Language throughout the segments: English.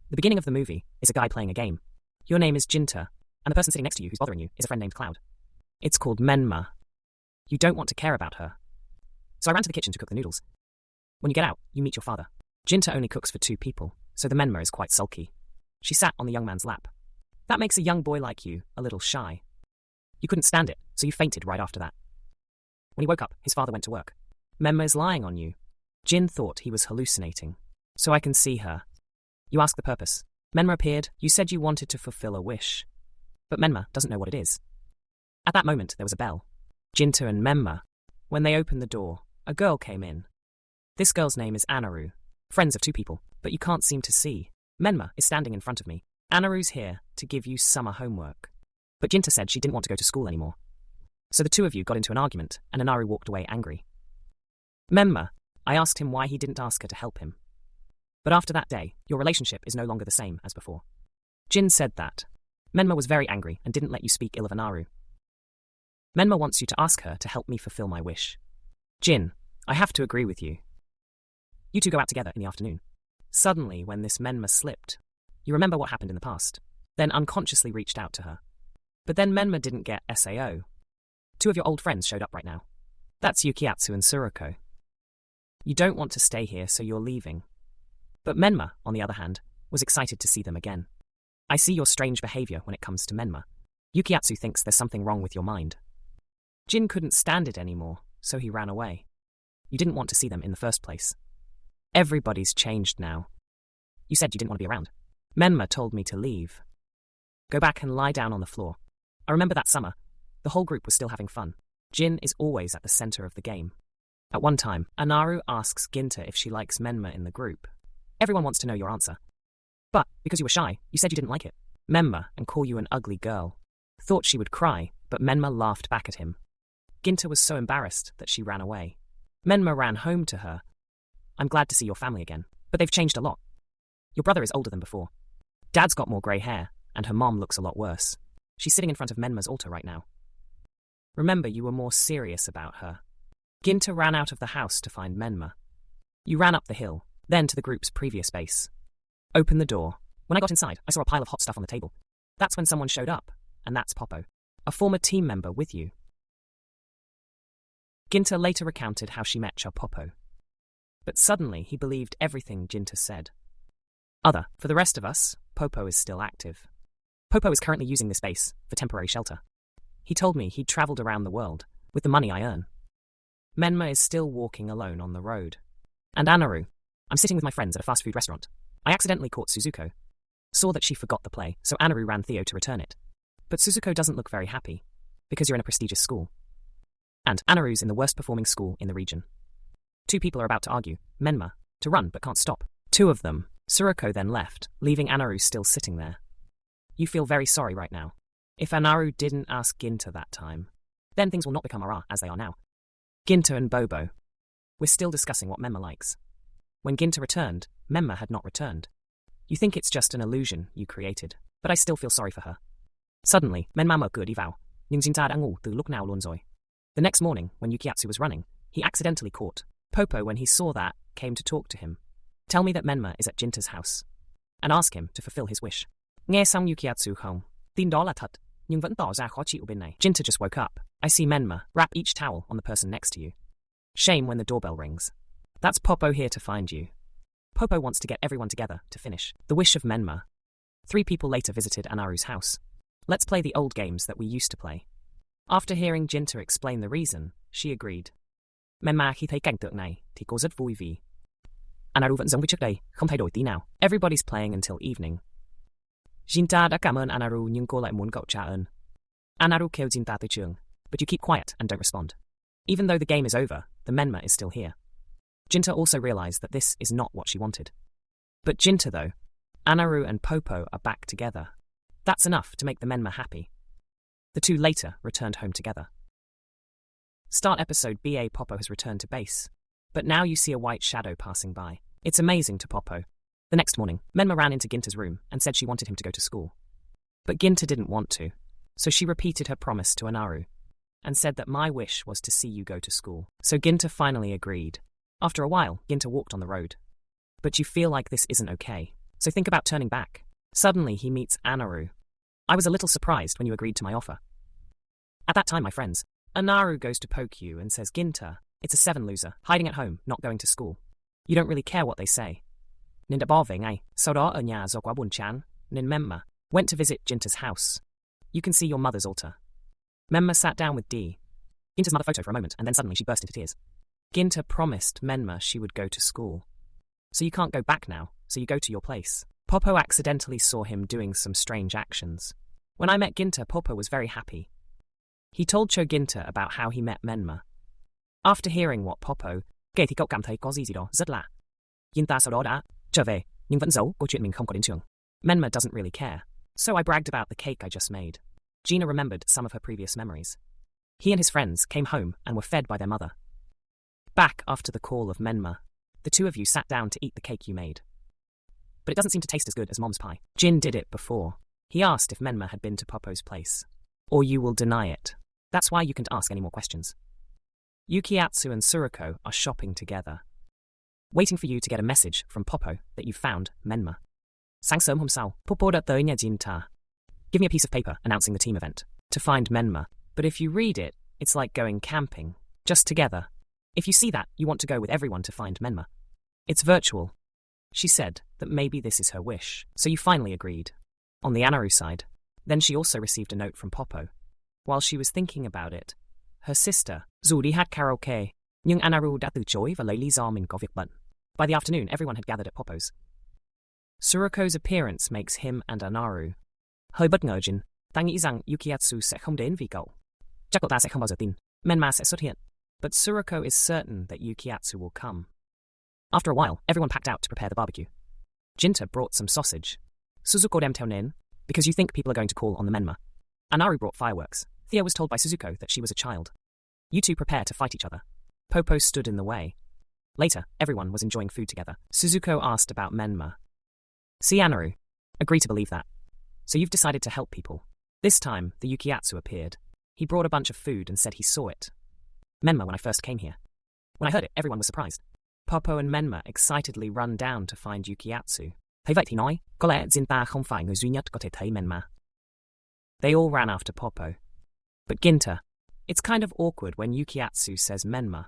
The beginning of the movie is a guy playing a game. Your name is Jinta, and the person sitting next to you who's bothering you is a friend named Cloud. It's called Menma. You don't want to care about her. So I ran to the kitchen to cook the noodles. When you get out, you meet your father. Jinta only cooks for 2 people, so the Menma is quite sulky. She sat on the young man's lap. That makes a young boy like you a little shy. You couldn't stand it, so you fainted right after that. When he woke up, his father went to work. Menma is lying on you. Jin thought he was hallucinating. So I can see her. You ask the purpose. Menma appeared. You said you wanted to fulfill a wish. But Menma doesn't know what it is. At that moment, there was a bell. Jinta and Menma. When they opened the door, a girl came in. This girl's name is Anaru. Friends of 2 people, but you can't seem to see. Menma is standing in front of me. Anaru's here to give you summer homework. But Jinta said she didn't want to go to school anymore. So the 2 of you got into an argument, and Anaru walked away angry. Menma, I asked him why he didn't ask her to help him. But after that day, your relationship is no longer the same as before. Jin said that. Menma was very angry and didn't let you speak ill of Anaru. Menma wants you to ask her to help me fulfill my wish. Jin, I have to agree with you. You 2 go out together in the afternoon. Suddenly, when this Menma slipped, you remember what happened in the past, then unconsciously reached out to her. But then Menma didn't get SAO. 2 of your old friends showed up right now. That's Yukiatsu and Suruko. You don't want to stay here, so you're leaving. But Menma, on the other hand, was excited to see them again. I see your strange behavior when it comes to Menma. Yukiatsu thinks there's something wrong with your mind. Jin couldn't stand it anymore, so he ran away. You didn't want to see them in the first place. Everybody's changed now. You said you didn't want to be around. Menma told me to leave. Go back and lie down on the floor. I remember that summer. The whole group was still having fun. Jin is always at the center of the game. At one time, Anaru asks Ginta if she likes Menma in the group. Everyone wants to know your answer. But, because you were shy, you said you didn't like it. Menma, and call you an ugly girl. Thought she would cry, but Menma laughed back at him. Ginta was so embarrassed that she ran away. Menma ran home to her. I'm glad to see your family again, but they've changed a lot. Your brother is older than before. Dad's got more grey hair, and her mom looks a lot worse. She's sitting in front of Menma's altar right now. Remember, you were more serious about her. Ginta ran out of the house to find Menma. You ran up the hill, then to the group's previous base. Opened the door. When I got inside, I saw a pile of hot stuff on the table. That's when someone showed up, and that's Popo, a former team member with you. Ginta later recounted how she met Popo. But suddenly he believed everything Ginta said. For the rest of us, Popo is still active. Popo is currently using this base for temporary shelter. He told me he'd traveled around the world with the money I earn. Menma is still walking alone on the road. And Anaru, I'm sitting with my friends at a fast food restaurant. I accidentally caught Suzuko. Saw that she forgot the play, so Anaru ran Theo to return it. But Suzuko doesn't look very happy, because you're in a prestigious school. And Anaru's in the worst performing school in the region. 2 people are about to argue, Menma, to run but can't stop. 2 of them. Suruko then left, leaving Anaru still sitting there. You feel very sorry right now. If Anaru didn't ask Ginta that time, then things will not become as they are now. Ginta and Bobo. We're still discussing what Menma likes. When Ginta returned, Menma had not returned. You think it's just an illusion you created, but I still feel sorry for her. Suddenly, Menma mở cửa đi vào, nhưng Ginta đã ngủ từ lúc nào luôn rồi. The next morning, when Yukiatsu was running, he accidentally caught. Popo, when he saw that, came to talk to him. Tell me that Menma is at Jinta's house, and ask him to fulfill his wish. Nghe xong Yukiatsu không? Tin đó là thật, nhưng vẫn tỏ ra khó chịu bên này. Jinta just woke up. I see Menma wrap each towel on the person next to you. Shame when the doorbell rings. That's Popo here to find you. Popo wants to get everyone together to finish the wish of Menma. 3 people later visited Anaru's house. Let's play the old games that we used to play. After hearing Jinta explain the reason, she agreed. Menma khi thấy cảnh tượng này thì cô rất vui vì Anaru vẫn giống như trước đây, không thay đổi tí nào. Everybody's playing until evening. Jinta đã cảm ơn Anaru nhưng cô lại muốn cậu trả ơn. Anaru kêu Jinta tới trường, but you keep quiet and don't respond. Even though the game is over, the Menma is still here. Jinta also realized that this is not what she wanted. But Jinta though, Anaru and Popo are back together. That's enough to make the Menma happy. The 2 later returned home together. Start episode BA. Popo has returned to base. But now you see a white shadow passing by. It's amazing to Popo. The next morning, Menma ran into Ginta's room and said she wanted him to go to school. But Ginta didn't want to, so she repeated her promise to Anaru and said that my wish was to see you go to school. So Ginta finally agreed. After a while, Ginta walked on the road. But you feel like this isn't okay. so think about turning back. Suddenly he meets Anaru. I was a little surprised when you agreed to my offer. At that time, my friends, Anaru goes to poke you and says, Ginter, it's a 7 loser, hiding at home, not going to school. You don't really care what they say. Ninda Boving, sau đó ở nhà do quá buồn chán, nên Memma went to visit Ginter's house. You can see your mother's altar. Memma sat down with D. Ginter's mother photo for a moment, and then suddenly she burst into tears. Ginter promised Menma she would go to school. So you can't go back now, so you go to your place. Popo accidentally saw him doing some strange actions. When I met Ginter, Popo was very happy. He told Cho Ginter about how he met Menma. After hearing what Popo kể thì cậu cảm thấy có gì đó rất lạ. Ginta sau đó đã trở về, nhưng vẫn giấu câu chuyện mình không có đến trường. Menma doesn't really care. So I bragged about the cake I just made. Gina remembered some of her previous memories. He and his friends came home and were fed by their mother. Back after the call of Menma, the two of you sat down to eat the cake you made. But it doesn't seem to taste as good as Mom's pie. Jin did it before. He asked if Menma had been to Popo's place. Or you will deny it. That's why you can't ask any more questions. Yukiatsu and Suruko are shopping together, waiting for you to get a message from Popo that you found Menma. Sáng sớm hôm sau, Popo đã tới nhà Jinta. Give me a piece of paper announcing the team event. To find Menma. But if you read it, it's like going camping. Just together. If you see that, you want to go with everyone to find Menma. It's virtual. She said that maybe this is her wish, so you finally agreed. On the Anaru side, then she also received a note from Popo. While she was thinking about it, her sister dù đi hát karaoke, nhưng Anaru đã từ chối và lấy lý do mình có việc bận. By the afternoon, everyone had gathered at Popo's. Suruko's appearance makes him and Anaru hơi bất ngờ. Jin, ta nghĩ rằng Yukiatsu sẽ không đến vì cậu. Chắc cậu ta sẽ không bao giờ tin Menma sẽ xuất hiện. But Suruko is certain that Yukiatsu will come. After a while, everyone packed out to prepare the barbecue. Jinta brought some sausage. Suzuko đem theo nến, because you think people are going to call on the Menma. Anaru brought fireworks. Thea was told by Suzuko that she was a child. You two prepare to fight each other. Popo stood in the way. Later, everyone was enjoying food together. Suzuko asked about Menma. See, Anaru, agree to believe that. So you've decided to help people. This time, the Yukiatsu appeared. He brought a bunch of food and said he saw it. Menma when I first came here. When I heard it, everyone was surprised. Popo and Menma excitedly run down to find Yukiatsu. Thấy vậy thì nói, có lẽ Jinta không phải người duy nhất có thể thấy Menma. They all ran after Popo. But Ginta, it's kind of awkward when Yukiatsu says Menma.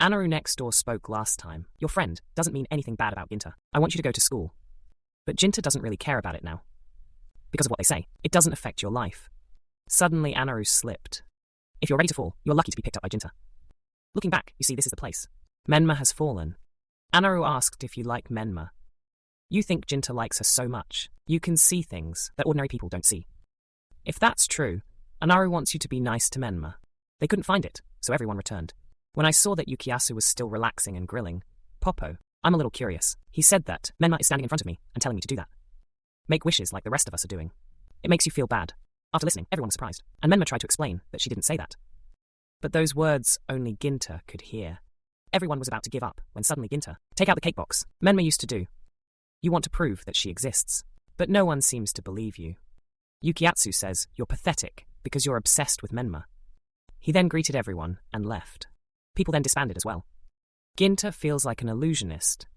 Anaru next door spoke last time. Your friend doesn't mean anything bad about Ginta. I want you to go to school. But Ginta doesn't really care about it now. Because of what they say, it doesn't affect your life. Suddenly Anaru slipped. If you're ready to fall, you're lucky to be picked up by Jinta. Looking back, you see this is the place. Menma has fallen. Anaru asked if you like Menma. You think Jinta likes her so much. You can see things that ordinary people don't see. If that's true, Anaru wants you to be nice to Menma. They couldn't find it, so everyone returned. When I saw that Yukiatsu was still relaxing and grilling, Popo, I'm a little curious. He said that Menma is standing in front of me and telling me to do that. Make wishes like the rest of us are doing. It makes you feel bad. After listening, everyone was surprised, and Menma tried to explain that she didn't say that. But those words only Ginta could hear. Everyone was about to give up when suddenly Ginta, take out the cake box, Menma used to do. You want to prove that she exists, but no one seems to believe you. Yukiatsu says you're pathetic because you're obsessed with Menma. He then greeted everyone and left. People then disbanded as well. Ginta feels like an illusionist,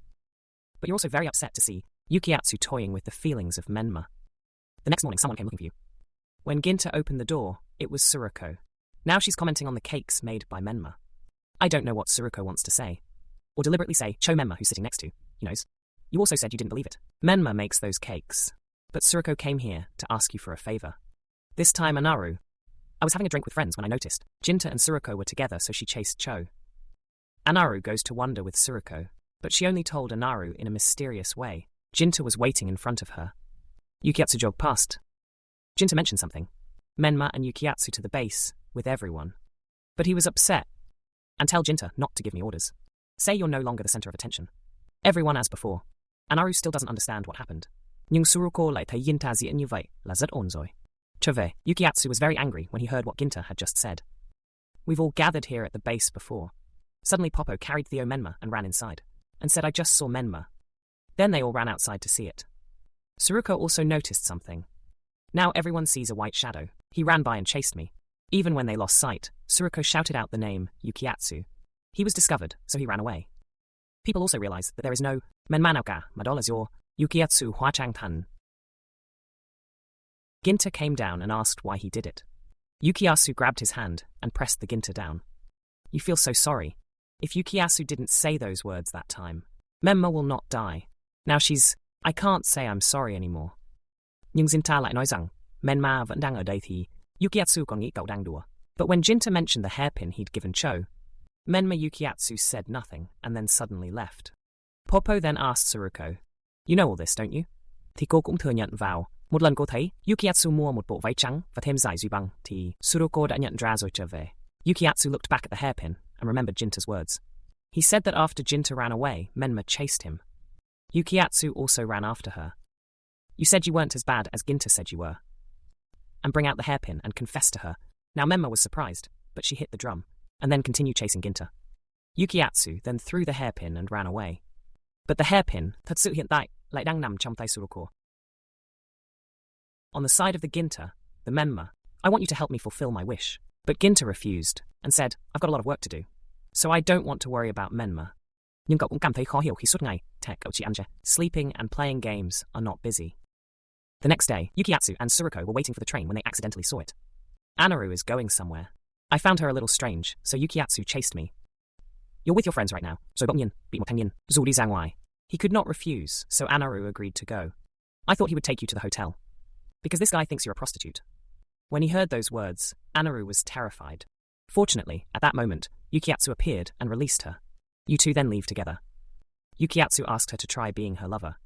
but you're also very upset to see Yukiatsu toying with the feelings of Menma. The next morning, someone came looking for you. When Ginta opened the door, it was Suruko. Now she's commenting on the cakes made by Menma. I don't know what Suruko wants to say. Or deliberately say, Cho Menma, who's sitting next to, he knows. You also said you didn't believe it. Menma makes those cakes. But Suruko came here to ask you for a favor. This time, Anaru. I was having a drink with friends when I noticed. Jinta and Suruko were together, so she chased Cho. Anaru goes to wonder with Suruko, but she only told Anaru in a mysterious way. Jinta was waiting in front of her. Yukiatsu jogged past. Jinta mentioned something. Menma and Yukiatsu to the base, with everyone. But he was upset. And tell Jinta not to give me orders. Say you're no longer the center of attention. Everyone as before. Anaru still doesn't understand what happened. Nhưng Suruko lại thấy Jinta diễn như vậy là rất ổn rồi. Trở về, Yukiatsu was very angry when he heard what Ginta had just said. We've all gathered here at the base before. Suddenly Popo carried Theo Menma and ran inside, and said I just saw Menma. Then they all ran outside to see it. Suruko also noticed something. Now everyone sees a white shadow. He ran by and chased me. Even when they lost sight, Suruko shouted out the name Yukiatsu. He was discovered, so he ran away. People also realize that there is no Menmanauka, Madolas your Yukiatsu Huachangpan. Ginta came down and asked why he did it. Yukiatsu grabbed his hand and pressed the Ginta down. You feel so sorry. If Yukiatsu didn't say those words that time, Menma will not die. Now I can't say I'm sorry anymore. Nhưng Ginta lại nói rằng, Menma vẫn đang ở đây thì Yukiatsu còn nghĩ cậu đang đùa. But when Ginta mentioned the hairpin he'd given Cho, Menma Yukiatsu said nothing and then suddenly left. Popo then asked Suruko, You know all this, don't you? Thì cô cũng thừa nhận vào, một lần cô thấy Yukiatsu mua một bộ váy trắng và thêm dải duy băng thì Suruko đã nhận ra rồi trở về. Yukiatsu looked back at the hairpin and remembered Jinta's words. He said that after Jinta ran away, Menma chased him. Yukiatsu also ran after her. You said you weren't as bad as Ginta said you were. And bring out the hairpin and confess to her. Now Menma was surprised, but she hit the drum, and then continued chasing Ginta. Yukiatsu then threw the hairpin and ran away. But the hairpin, thật sự hiện tại, lại đang nằm trong tay Suruko. On the side of the Ginta, the Menma, I want you to help me fulfill my wish. But Ginta refused, and said, I've got a lot of work to do. So I don't want to worry about Menma. Nhưng cậu cũng cảm thấy khó hiểu khi suốt ngày, cậu chỉ ăn chè, sleeping and playing games are not busy. The next day, Yukiatsu and Suruko were waiting for the train when they accidentally saw it. Anaru is going somewhere. I found her a little strange, so Yukiatsu chased me. You're with your friends right now, rồi bỗng nhiên, bị một thanh niên, rủ đi ra ngoài. He could not refuse, so Anaru agreed to go. I thought he would take you to the hotel. Because this guy thinks you're a prostitute. When he heard those words, Anaru was terrified. Fortunately, at that moment, Yukiatsu appeared and released her. You two then leave together. Yukiatsu asked her to try being her lover.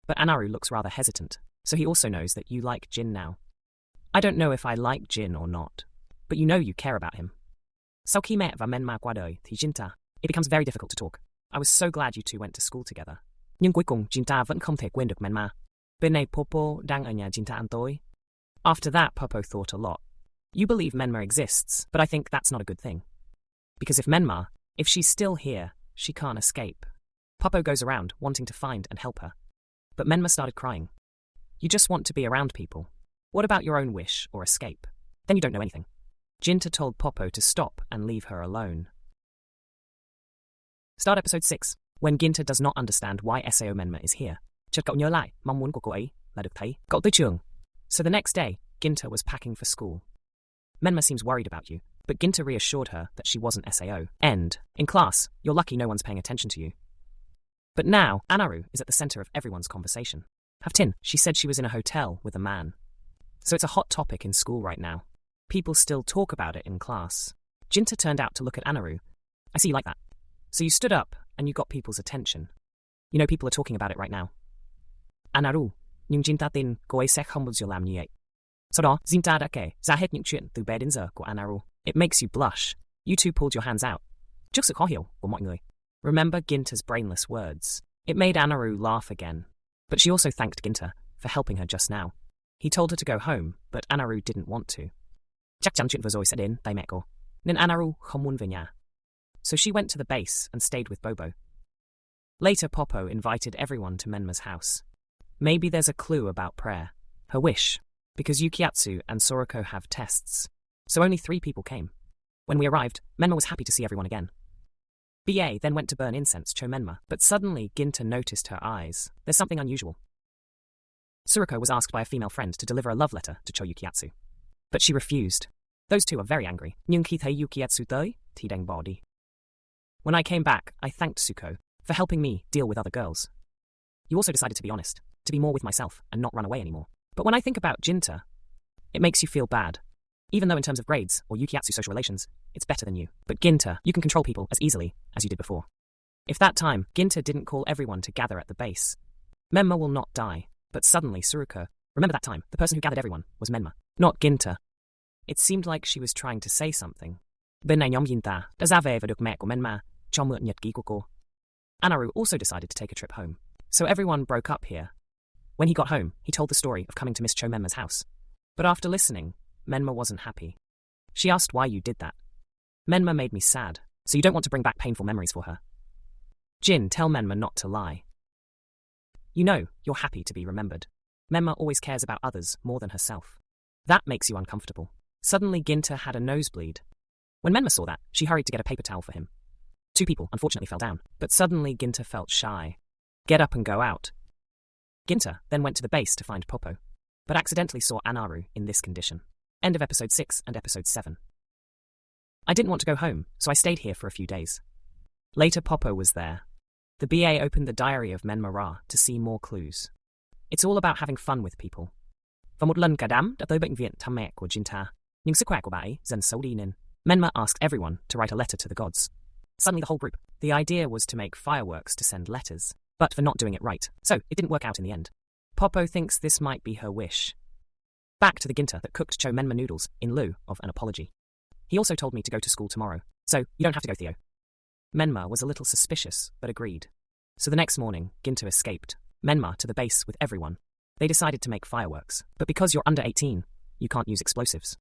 But Anaru looks rather hesitant, so he also knows that you like Jin now. I don't know if I like Jin or not, but you know you care about him. Sau khi mẹ và Menma qua đời thì Jinta, it becomes very difficult to talk. I was so glad you two went to school together. Nhưng cuối cùng Jinta vẫn không thể quên được Menma. Bên này Popo đang ở nhà Jinta ăn tối. After that, Popo thought a lot. You believe Menma exists, but I think that's not a good thing. Because if she's still here, she can't escape. Popo goes around wanting to find and help her. But Menma started crying. You just want to be around people. What about your own wish or escape? Then you don't know anything. Jinta told Popo to stop and leave her alone. Start episode 6. When Ginta does not understand why Sao Menma is here. Chợt cậu nhớ lại, mong muốn của cô ấy là được thấy cậu tới trường. So the next day, Ginta was packing for school. Menma seems worried about you, but Ginta reassured her that she wasn't SAO. End. In class, you're lucky no one's paying attention to you. But now, Anaru is at the center of everyone's conversation. Haftin, she said she was in a hotel with a man. So it's a hot topic in school right now. People still talk about it in class. Jinta turned out to look at Anaru. I see you like that. So you stood up and you got people's attention. You know people are talking about it right now. Anaru, nhưng Jinta tin cô ấy sẽ không bao giờ làm như vậy. Sau đó, Jinta đã kể ra hết những chuyện từ bé đến giờ của Anaru. It makes you blush. You two pulled your hands out. Trước sự khó hiểu của mọi người. Remember Ginta's brainless words. It made Anaru laugh again. But she also thanked Ginta for helping her just now. He told her to go home, but Anaru didn't want to. Chắc chắn chuyện vừa rồi sẽ đến tay mẹ cô. Nên Anaru không muốn về nhà. So she went to the base and stayed with Bobo. Later, Popo invited everyone to Menma's house. Maybe there's a clue about prayer. Her wish. Because Yukiatsu and Soroko have tests. So only 3 people came. When we arrived, Menma was happy to see everyone again. BA then went to burn incense to Menma, but suddenly Ginta noticed her eyes. There's something unusual. Suruko was asked by a female friend to deliver a love letter to Cho Yukiatsu. But she refused. Those two are very angry. Nhưng khi thấy Yukiatsu tới, thì đành bỏ đi. When I came back, I thanked Suko for helping me deal with other girls. You also decided to be honest, to be more with myself and not run away anymore. But when I think about Jinta, it makes you feel bad. Even though in terms of grades or Yukiatsu social relations, it's better than you. But Ginta, you can control people as easily as you did before. If that time, Ginta didn't call everyone to gather at the base, Menma will not die. But suddenly, Suruko, remember that time, the person who gathered everyone was Menma, not Ginta. It seemed like she was trying to say something. Bên này nhóm Ginta đã ra về và được mẹ của Menma cho mượn nhật ký của cô. Anaru also decided to take a trip home. So everyone broke up here. When he got home, he told the story of coming to Miss Cho Menma's house. But after listening, Menma wasn't happy. She asked why you did that. Menma made me sad, so you don't want to bring back painful memories for her. Jin, tell Menma not to lie. You know, you're happy to be remembered. Menma always cares about others more than herself. That makes you uncomfortable. Suddenly, Ginta had a nosebleed. When Menma saw that, she hurried to get a paper towel for him. 2 people unfortunately fell down, but suddenly Ginta felt shy. Get up and go out. Ginta then went to the base to find Popo, but accidentally saw Anaru in this condition. End of episode 6 and episode 7. I didn't want to go home, so I stayed here for a few days. Later, Popo was there. The BA opened the diary of Menma Ra to see more clues. It's all about having fun with people. Và một lần cả đám đã tới bệnh viện thăm mẹ của Jinta, nhưng sức khỏe của bà ấy dần xấu đi nên Menma asked everyone to write a letter to the gods. Suddenly the whole group. The idea was to make fireworks to send letters, but for not doing it right, so it didn't work out in the end. Popo thinks this might be her wish. Back to the Ginta that cooked Cho Menma noodles in lieu of an apology. He also told me to go to school tomorrow, so you don't have to go, Theo. Menma was a little suspicious, but agreed. So the next morning, Ginta escaped, Menma to the base with everyone. They decided to make fireworks, but because you're under 18, you can't use explosives.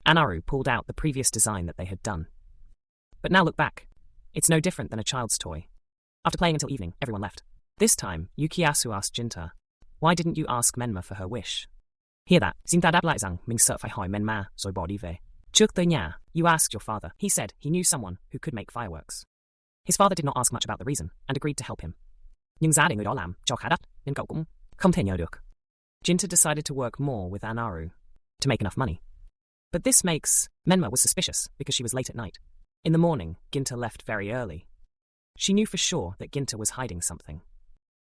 Anaru pulled out the previous design that they had done. But now look back. It's no different than a child's toy. After playing until evening, everyone left. This time, Yukiyasu asked Jinta, why didn't you ask Menma for her wish? Hear that? Jinta đáp lại rằng mình sợ phải hỏi Menma rồi bỏ đi về. Trước tới nhà, you asked your father. He said he knew someone who could make fireworks. His father did not ask much about the reason and agreed to help him. Nhưng giá để người đó làm cho khá đắt nên cậu cũng không thể nhờ được. Jinta decided to work more with Anaru to make enough money. But this makes Menma was suspicious because she was late at night. In the morning, Ginta left very early. She knew for sure that Ginta was hiding something.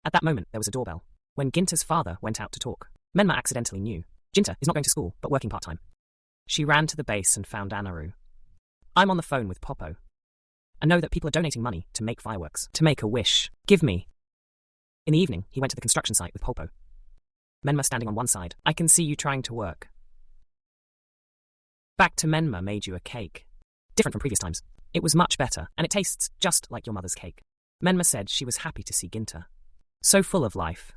At that moment, there was a doorbell. When Ginta's father went out to talk, Menma accidentally knew. Jinta is not going to school, but working part-time. She ran to the base and found Anaru. I'm on the phone with Popo. I know that people are donating money to make fireworks, to make a wish. Give me. In the evening, he went to the construction site with Popo. Menma standing on one side. I can see you trying to work. Back to Menma made you a cake. Different from previous times. It was much better, and it tastes just like your mother's cake. Menma said she was happy to see Ginta. So full of life.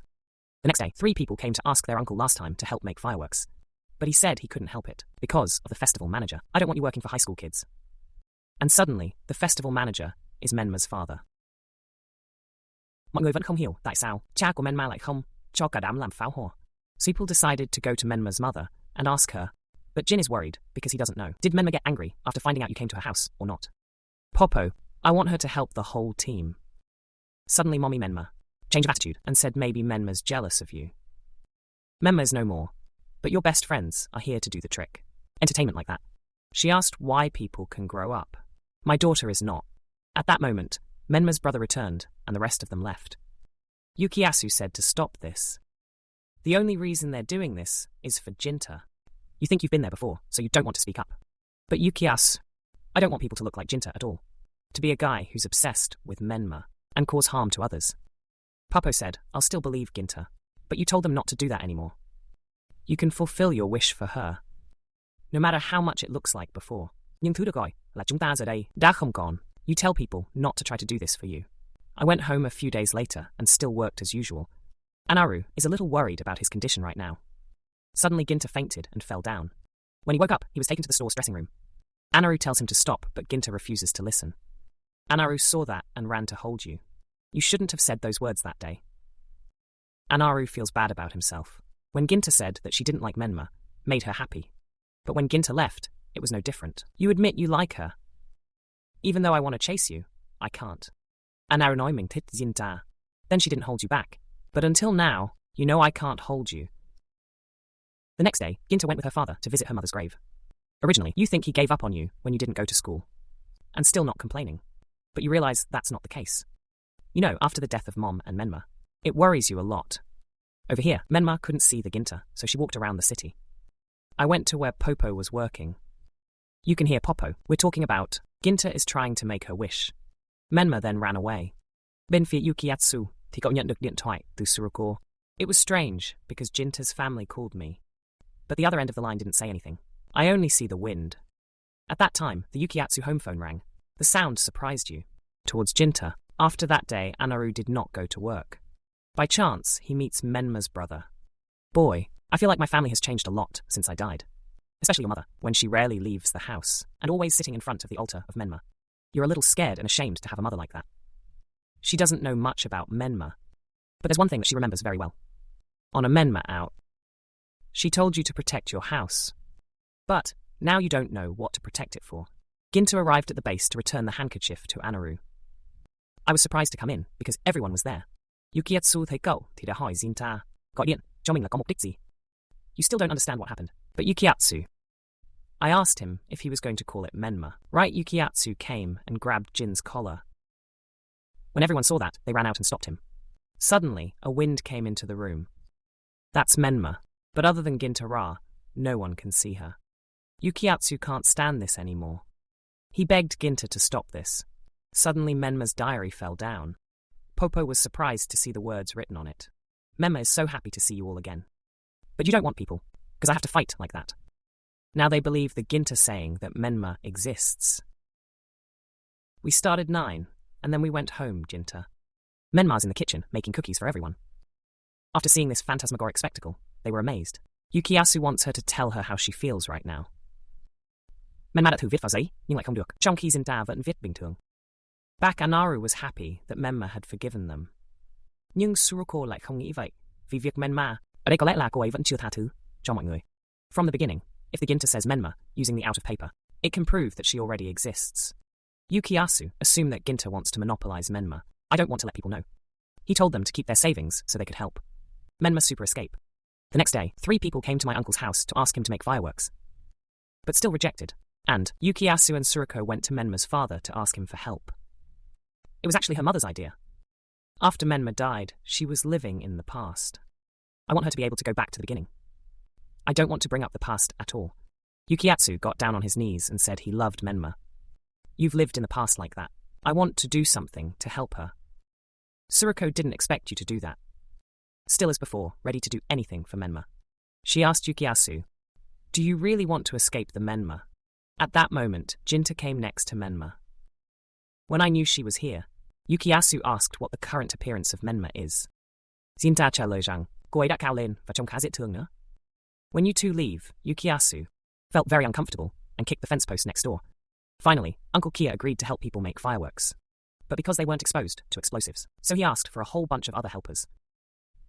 The next day, 3 people came to ask their uncle last time to help make fireworks. But he said he couldn't help it, because of the festival manager. I don't want you working for high school kids. And suddenly, the festival manager is Menma's father. Mọi người vẫn không hiểu tại sao cha của Menma lại không cho cả đám làm pháo hoa. So people decided to go to Menma's mother and ask her, but Jin is worried because he doesn't know. Did Menma get angry after finding out you came to her house or not? Popo, I want her to help the whole team. Suddenly Mommy Menma changed of attitude and said maybe Menma's jealous of you. Menma is no more, but your best friends are here to do the trick. Entertainment like that. She asked why people can grow up. My daughter is not. At that moment, Menma's brother returned and the rest of them left. Yukiyasu said to stop this. The only reason they're doing this is for Jinta. You think you've been there before, so you don't want to speak up. But Yukiyasu, I don't want people to look like Jinta at all. To be a guy who's obsessed with Menma and cause harm to others. Popo said, I'll still believe Ginta, but you told them not to do that anymore. You can fulfill your wish for her, no matter how much it looks like before. Nhưng thứ được gọi là chúng ta giờ đây đã không còn. You tell people not to try to do this for you. I went home a few days later and still worked as usual. Anaru is a little worried about his condition right now. Suddenly Ginta fainted and fell down. When he woke up, he was taken to the store's dressing room. Anaru tells him to stop, but Ginta refuses to listen. Anaru saw that and ran to hold you. You shouldn't have said those words that day. Anaru feels bad about himself. When Ginta said that she didn't like Menma, made her happy. But when Ginta left, it was no different. You admit you like her. Even though I want to chase you, I can't. Anaru noiming tit Ginta. Then she didn't hold you back. But until now, you know I can't hold you. The next day, Ginta went with her father to visit her mother's grave. Originally, you think he gave up on you when you didn't go to school. And still not complaining. But you realize that's not the case. You know, after the death of Mom and Menma, it worries you a lot. Over here, Menma couldn't see the Ginta, so she walked around the city. I went to where Popo was working. You can hear Popo. We're talking about Ginta is trying to make her wish. Menma then ran away. Bên phía Yukiyasu thì cậu nhận được điện thoại từ Suruko. It was strange because Jinta's family called me. But the other end of the line didn't say anything. I only see the wind. At that time, the Yukiyasu home phone rang. The sound surprised you. Towards Jinta. After that day, Anaru did not go to work. By chance, he meets Menma's brother. Boy, I feel like my family has changed a lot since I died. Especially your mother, when she rarely leaves the house, and always sitting in front of the altar of Menma. You're a little scared and ashamed to have a mother like that. She doesn't know much about Menma, but there's one thing that she remembers very well. On a Menma out, she told you to protect your house. But now you don't know what to protect it for. Ginta arrived at the base to return the handkerchief to Anaru. I was surprised to come in because everyone was there. Yukiyasu thấy cậu thì đã hỏi Ginta. Gọi điện, cho mình là có mục đích gì? You still don't understand what happened. But Yukiatsu. I asked him if he was going to call it Menma. Right, Yukiatsu came and grabbed Jin's collar. When everyone saw that, they ran out and stopped him. Suddenly, a wind came into the room. That's Menma, but other than Ginta-ra, no one can see her. Yukiatsu can't stand this anymore. He begged Ginta to stop this. Suddenly, Menma's diary fell down. Popo was surprised to see the words written on it. Menma is so happy to see you all again. But you don't want people, because I have to fight like that. Now they believe the Ginta saying that Menma exists. We started 9, and then we went home, Ginta. Menma's in the kitchen, making cookies for everyone. After seeing this phantasmagoric spectacle, they were amazed. Yukiatsu wants her to tell her how she feels right now. Menma đã thử viết vào giấy, nhưng lại không được. Trong khi Ginta vẫn viết bình thường. Back, Anaru was happy that Menma had forgiven them. Nhưng Suruko lại không nghĩ vậy, vì việc Menma, ở đây có lẽ là cô ấy vẫn chưa tha thứ cho mọi người. From the beginning, if the Ginta says Menma, using the out of paper, it can prove that she already exists. Yukiatsu assumed that Ginta wants to monopolize Menma. I don't want to let people know. He told them to keep their savings so they could help. Menma super escape. The next day, 3 people came to my uncle's house to ask him to make fireworks. But still rejected. And Yukiatsu and Suruko went to Menma's father to ask him for help. It was actually her mother's idea. After Menma died, she was living in the past. I want her to be able to go back to the beginning. I don't want to bring up the past at all. Yukiatsu got down on his knees and said he loved Menma. You've lived in the past like that. I want to do something to help her. Suruko didn't expect you to do that. Still as before, ready to do anything for Menma. She asked Yukiatsu, do you really want to escape the Menma? At that moment, Ginta came next to Menma. When I knew she was here, Yukiatsu asked what the current appearance of Menma is. Ginta trả lời rằng, cô ấy đã cao lên và trông khá dễ thương nữa. When you two leave, Yukiatsu felt very uncomfortable and kicked the fence post next door. Finally, Uncle Kia agreed to help people make fireworks. But because they weren't exposed to explosives, so he asked for a whole bunch of other helpers.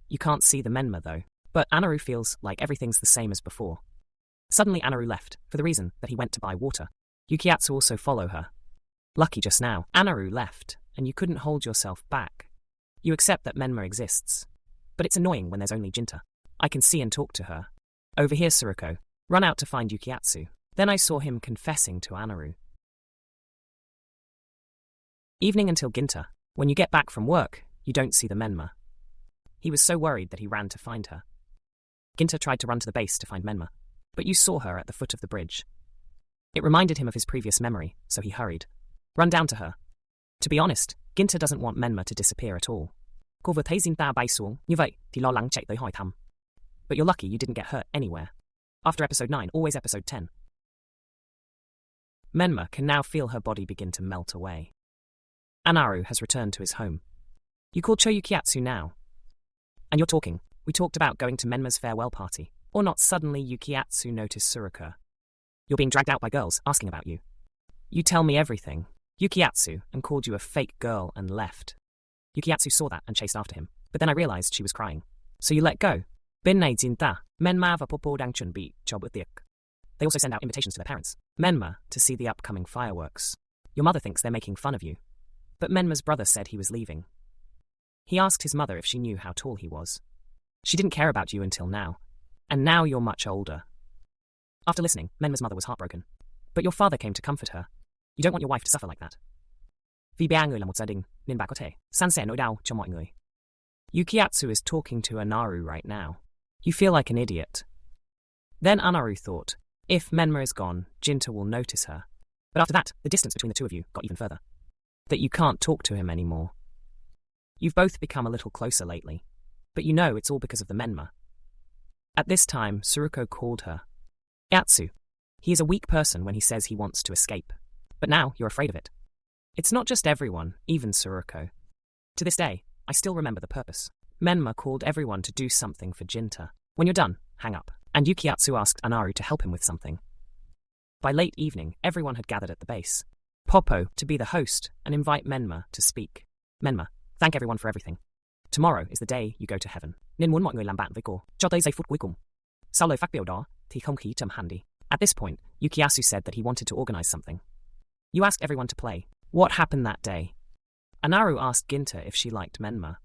You can't see the Menma though, but Anaru feels like everything's the same as before. Suddenly Anaru left, for the reason that he went to buy water. Yukiatsu also followed her. Lucky just now, Anaru left, and you couldn't hold yourself back. You accept that Menma exists. But it's annoying when there's only Ginta. I can see and talk to her. Over here, Suruko. Run out to find Yukiatsu. Then I saw him confessing to Anaru. Evening until Ginta. When you get back from work, you don't see the Menma. He was so worried that he ran to find her. Ginta tried to run to the base to find Menma, but you saw her at the foot of the bridge. It reminded him of his previous memory, so he hurried. Run down to her. To be honest, Ginta doesn't want Menma to disappear at all. Cô vừa thấy Ginta bay xuống, như vậy thì lo lắng chạy tới hỏi thăm. But you're lucky you didn't get hurt anywhere. After episode 9, always episode 10. Menma can now feel her body begin to melt away. Anaru has returned to his home. You called Cho Yukiatsu now. And you're talking. We talked about going to Menma's farewell party. Or not. Suddenly Yukiatsu noticed Suruka. You're being dragged out by girls asking about you. You tell me everything. Yukiatsu, and called you a fake girl and left. Yukiatsu saw that and chased after him. But then I realized she was crying. So you let go. Bên này Jinta, Menma và Popo đang chuẩn bị cho bữa tiệc. They also send out invitations to their parents. Menma, to see the upcoming fireworks. Your mother thinks they're making fun of you. But Menma's brother said he was leaving. He asked his mother if she knew how tall he was. She didn't care about you until now. And now you're much older. After listening, Menma's mother was heartbroken. But your father came to comfort her. You don't want your wife to suffer like that. Vì ba người là một gia đình, nên bà có thể san sẻ nỗi đau cho mọi người. Yukiatsu is talking to Anaru right now. You feel like an idiot. Then Anaru thought, if Menma is gone, Jinta will notice her. But after that, the distance between the two of you got even further. That you can't talk to him anymore. You've both become a little closer lately. But you know it's all because of the Menma. At this time, Suruko called her. Yatsu. He is a weak person when he says he wants to escape. But now you're afraid of it. It's not just everyone, even Suruko. To this day, I still remember the purpose. Menma called everyone to do something for Jinta. When you're done, hang up. And Yukiatsu asked Anaru to help him with something. By late evening, everyone had gathered at the base. Popo to be the host and invite Menma to speak. Menma, thank everyone for everything. Tomorrow is the day you go to heaven. Nên muốn mọi người làm bạn với cô, cho tới giây phút cuối cùng. Sau lời phát biểu đó, thì không khí trầm hẳn đi. At this point, Yukiatsu said that he wanted to organize something. You asked everyone to play. What happened that day? Anaru asked Ginta if she liked Menma.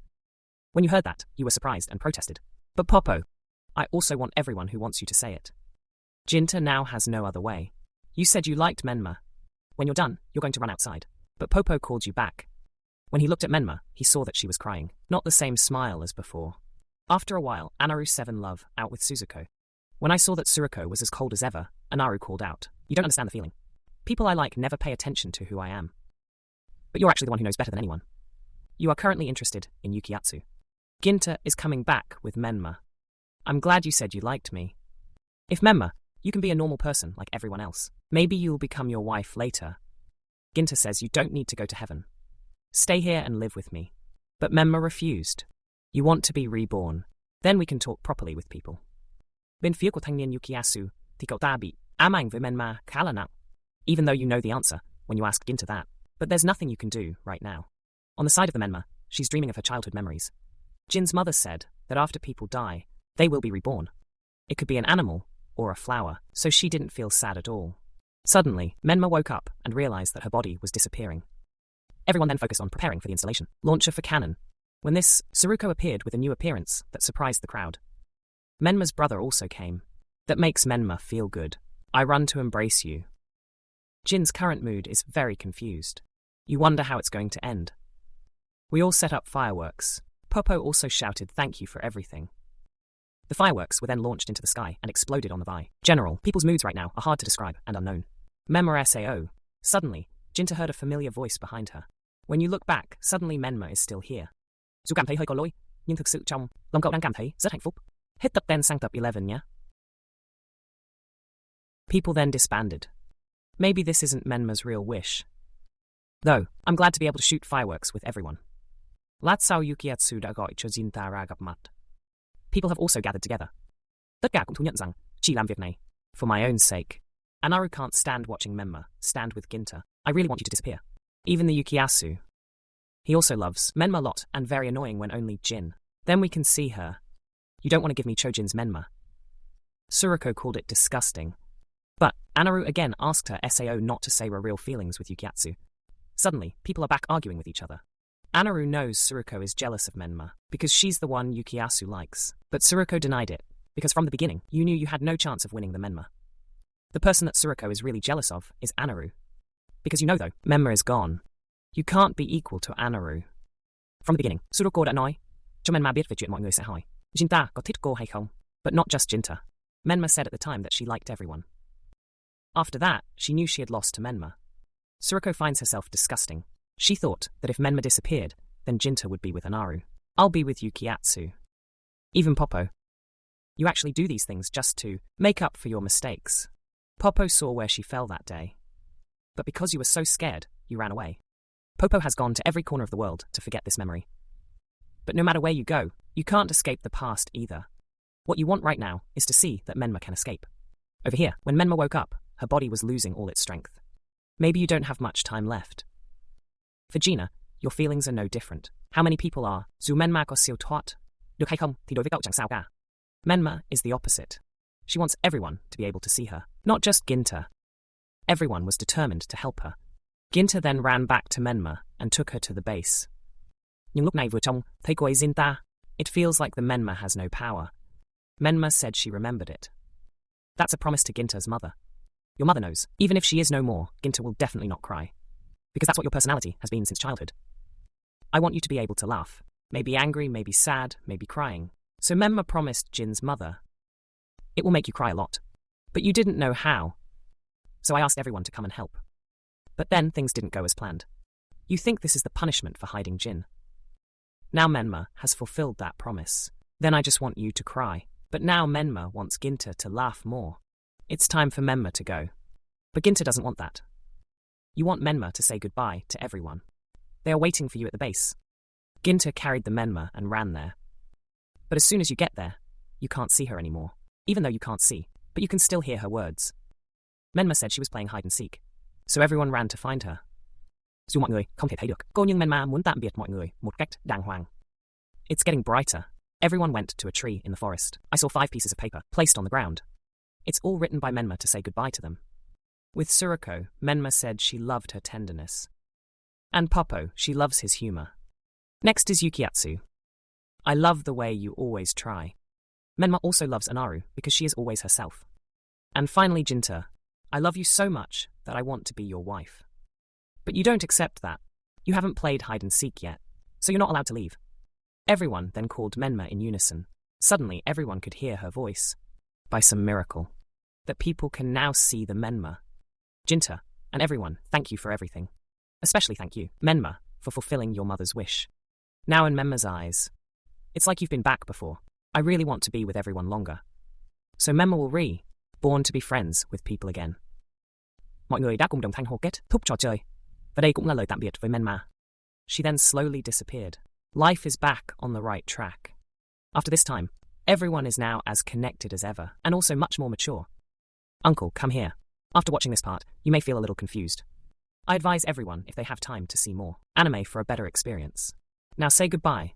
When you heard that, you were surprised and protested. But Popo, I also want everyone who wants you to say it. Jinta now has no other way. You said you liked Menma. When you're done, you're going to run outside. But Popo called you back. When he looked at Menma, he saw that she was crying. Not the same smile as before. After a while, Anaru 7 Love out with Suzuko. When I saw that Suruko was as cold as ever, Anaru called out, "You don't understand the feeling. People I like never pay attention to who I am. But you're actually the one who knows better than anyone. You are currently interested in Yukiatsu. Ginta is coming back with Menma. I'm glad you said you liked me. If Menma, you can be a normal person like everyone else. Maybe you'll become your wife later. Ginta says you don't need to go to heaven. Stay here and live with me." But Menma refused. "You want to be reborn. Then we can talk properly with people." Bin fiyo ko tangnian Yukiatsu, tiko tabi, amang Menma kalana. Even though you know the answer when you ask Ginta that. But there's nothing you can do right now. On the side of the Menma, she's dreaming of her childhood memories. Jin's mother said that after people die, they will be reborn. It could be an animal or a flower, so she didn't feel sad at all. Suddenly, Menma woke up and realized that her body was disappearing. Everyone then focused on preparing for the installation. Launcher for cannon. When this, Suruko appeared with a new appearance that surprised the crowd. Menma's brother also came. That makes Menma feel good. I run to embrace you. Jin's current mood is very confused. You wonder how it's going to end. We all set up fireworks. Popo also shouted thank you for everything. The fireworks were then launched into the sky and exploded on the Vi. General, people's moods right now are hard to describe and unknown. Menma Sao. Suddenly, Jinta heard a familiar voice behind her. When you look back, suddenly Menma is still here. Dù cảm thấy hơi có lỗi, nhưng thực sự trong lòng cậu đang cảm thấy rất hạnh phúc. Hit tập 10 sang tập 11 nhé. People then disbanded. Maybe this isn't Menma's real wish. Though, I'm glad to be able to shoot fireworks with everyone. Lát sau Yukiatsu đã gọi cho Jinta ra gặp mặt. People have also gathered together. Tất cả cũng thú nhận rằng, chỉ làm việc này, for my own sake. Anaru can't stand watching Menma stand with Ginta. I really want you to disappear. Even the Yukiatsu. He also loves Menma a lot and very annoying when only Jin. Then we can see her. You don't want to give me Chojin's Menma. Suruko called it disgusting. But Anaru again asked her Sao not to say her real feelings with Yukiatsu. Suddenly, people are back arguing with each other. Anaru knows Suruko is jealous of Menma because she's the one Yukiatsu likes. But Suruko denied it because from the beginning, you knew you had no chance of winning the Menma. The person that Suruko is really jealous of is Anaru. Because you know though, Menma is gone. You can't be equal to Anaru. From the beginning, Suruko đã nói, cho Menma biết về chuyện mọi người sẽ hỏi. Jinta có thích cô hay không? But not just Jinta. Menma said at the time that she liked everyone. After that, she knew she had lost to Menma. Suruko finds herself disgusting. She thought that if Menma disappeared, then Jinta would be with Anaru. I'll be with Yukiatsu. Even Popo. You actually do these things just to make up for your mistakes. Popo saw where she fell that day. But because you were so scared, you ran away. Popo has gone to every corner of the world to forget this memory. But no matter where you go, you can't escape the past either. What you want right now is to see that Menma can escape. Over here, when Menma woke up, her body was losing all its strength. Maybe you don't have much time left. For Gina, your feelings are no different. How many people are, dù Menma có siêu thoát, được hay không thì đối với cậu chẳng sao cả. Menma is the opposite. She wants everyone to be able to see her, not just Ginta. Everyone was determined to help her. Ginta then ran back to Menma and took her to the base. Nhưng lúc này vừa trông thấy cô ấy Ginta, it feels like the Menma has no power. Menma said she remembered it. That's a promise to Ginta's mother. Your mother knows, even if she is no more, Ginta will definitely not cry. Because that's what your personality has been since childhood. I want you to be able to laugh. Maybe angry, maybe sad, maybe crying. So Menma promised Jin's mother. It will make you cry a lot. But you didn't know how. So I asked everyone to come and help. But then things didn't go as planned. You think this is the punishment for hiding Jin. Now Menma has fulfilled that promise. Then I just want you to cry. But now Menma wants Ginta to laugh more. It's time for Menma to go. But Ginta doesn't want that. You want Menma to say goodbye to everyone. They are waiting for you at the base. Ginta carried the Menma and ran there. But as soon as you get there, you can't see her anymore. Even though you can't see, but you can still hear her words. Menma said she was playing hide and seek. So everyone ran to find her. Dù mọi người không thể thấy được, cô nhưng Menma muốn tạm biệt mọi người một cách đàng hoàng. It's getting brighter. Everyone went to a tree in the forest. I saw 5 pieces of paper placed on the ground. It's all written by Menma to say goodbye to them. With Suruko, Menma said she loved her tenderness. And Popo, she loves his humor. Next is Yukiatsu. I love the way you always try. Menma also loves Anaru because she is always herself. And finally, Jinta, I love you so much that I want to be your wife. But you don't accept that. You haven't played hide and seek yet, so you're not allowed to leave. Everyone then called Menma in unison. Suddenly, everyone could hear her voice. By some miracle, that people can now see the Menma. Jinta, and everyone, thank you for everything. Especially thank you, Menma, for fulfilling your mother's wish. Now in Menma's eyes, it's like you've been back before. I really want to be with everyone longer. So Menma will born to be friends with people again. Mọi người đã cùng đồng thanh hô kết thúc trò chơi. Và đây cũng là lời tạm biệt với Menma. She then slowly disappeared. Life is back on the right track. After this time, everyone is now as connected as ever, and also much more mature. Uncle, come here. After watching this part, you may feel a little confused. I advise everyone, if they have time, to see more anime for a better experience. Now say goodbye.